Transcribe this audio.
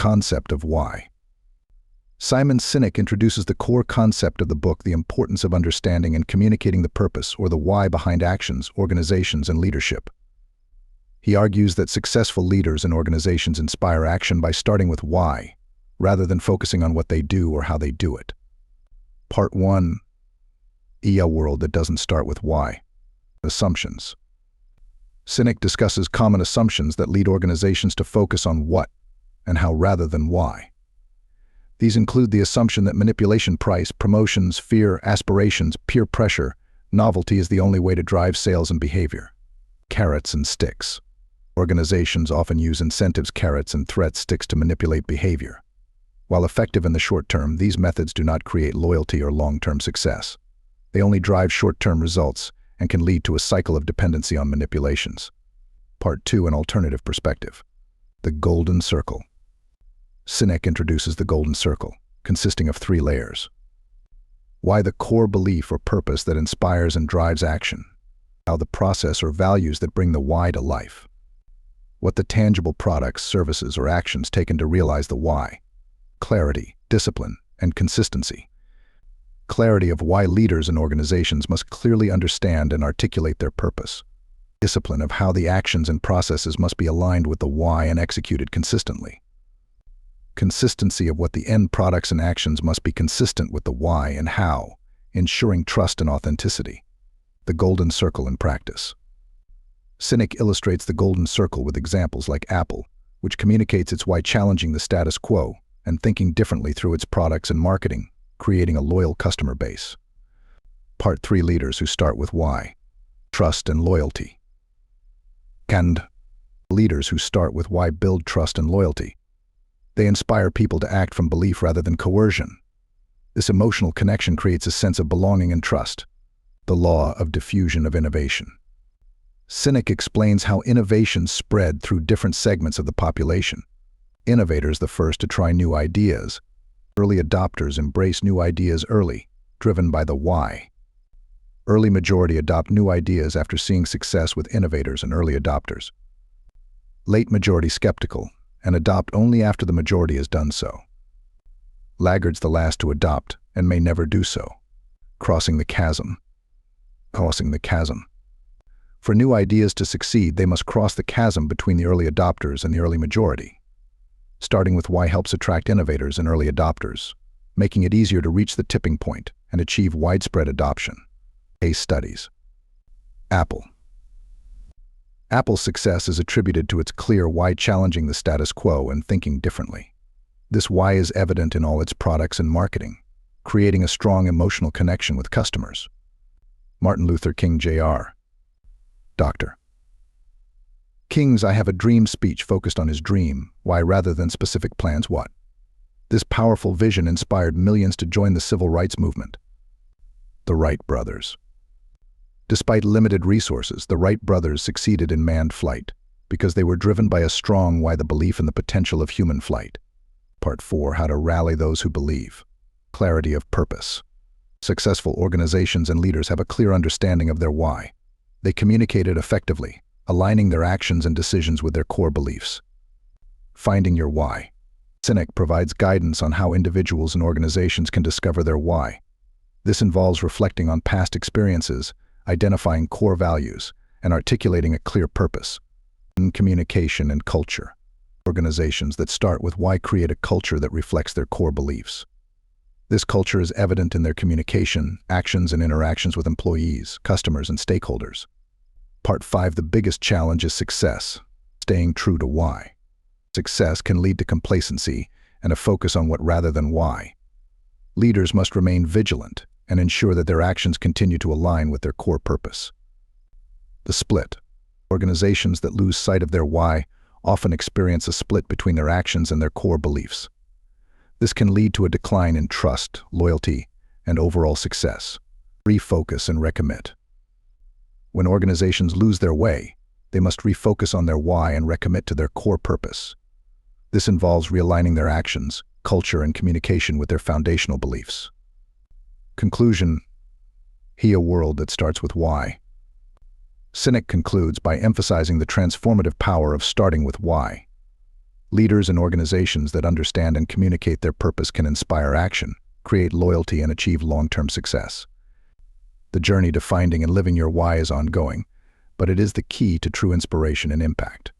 concept of why. Simon Sinek introduces the core concept of the book, the importance of understanding and communicating the purpose or the why behind actions, organizations, and leadership. He argues that successful leaders and organizations inspire action by starting with why, rather than focusing on what they do or how they do it. Part 1. A world that doesn't start with why. Assumptions. Sinek discusses common assumptions that lead organizations to focus on what and how rather than why. These include the assumption that manipulation, price, promotions, fear, aspirations, peer pressure, novelty is the only way to drive sales and behavior. Carrots and sticks. Organizations often use incentives, carrots, and threats, sticks to manipulate behavior. While effective in the short term, these methods do not create loyalty or long-term success. They only drive short-term results and can lead to a cycle of dependency on manipulations. Part 2. An alternative perspective. The golden circle. Sinek introduces the golden circle, consisting of 3 layers. Why, the core belief or purpose that inspires and drives action. How, the process or values that bring the why to life. What, the tangible products, services, or actions taken to realize the why. Clarity, discipline, and consistency. Clarity of why leaders and organizations must clearly understand and articulate their purpose. Discipline of how the actions and processes must be aligned with the why and executed consistently. Consistency of what the end products and actions must be consistent with the why and how, ensuring trust and authenticity. The golden circle in practice. Sinek illustrates the golden circle with examples like Apple, which communicates its why, challenging the status quo and thinking differently through its products and marketing, creating a loyal customer base. Part 3. Leaders who start with why. Trust and loyalty. And leaders who start with why build trust and loyalty. They inspire people to act from belief rather than coercion. This emotional connection creates a sense of belonging and trust. The law of diffusion of innovation. Sinek explains how innovations spread through different segments of the population. Innovators, the first to try new ideas. Early adopters embrace new ideas early, driven by the why. Early majority adopt new ideas after seeing success with innovators and early adopters. Late majority skeptical and adopt only after the majority has done so. Laggards, the last to adopt and may never do so. Crossing the chasm. For new ideas to succeed, they must cross the chasm between the early adopters and the early majority. Starting with why helps attract innovators and early adopters, making it easier to reach the tipping point and achieve widespread adoption. Case studies. Apple. Apple's success is attributed to its clear why, challenging the status quo and thinking differently. This why is evident in all its products and marketing, creating a strong emotional connection with customers. Martin Luther King Jr. Dr. King's "I Have a Dream" speech focused on his dream, why rather than specific plans, what. This powerful vision inspired millions to join the civil rights movement. The Wright brothers. Despite limited resources, the Wright brothers succeeded in manned flight because they were driven by a strong why, the belief in the potential of human flight. Part 4. How to rally those who believe. Clarity of purpose. Successful organizations and leaders have a clear understanding of their why. They communicate it effectively, aligning their actions and decisions with their core beliefs. Finding your why. Sinek provides guidance on how individuals and organizations can discover their why. This involves reflecting on past experiences, identifying core values, and articulating a clear purpose. Communication and culture. Organizations that start with why create a culture that reflects their core beliefs. This culture is evident in their communication, actions, and interactions with employees, customers, and stakeholders. Part 5. The biggest challenge is success. Staying true to why. Success can lead to complacency and a focus on what rather than why. Leaders must remain vigilant and ensure that their actions continue to align with their core purpose. The split. Organizations that lose sight of their why often experience a split between their actions and their core beliefs. This can lead to a decline in trust, loyalty, and overall success. Refocus and recommit. When organizations lose their way, they must refocus on their why and recommit to their core purpose. This involves realigning their actions, culture, and communication with their foundational beliefs. Conclusion. A world that starts with why. Sinek concludes by emphasizing the transformative power of starting with why. Leaders and organizations that understand and communicate their purpose can inspire action, create loyalty, and achieve long-term success. The journey to finding and living your why is ongoing, but it is the key to true inspiration and impact.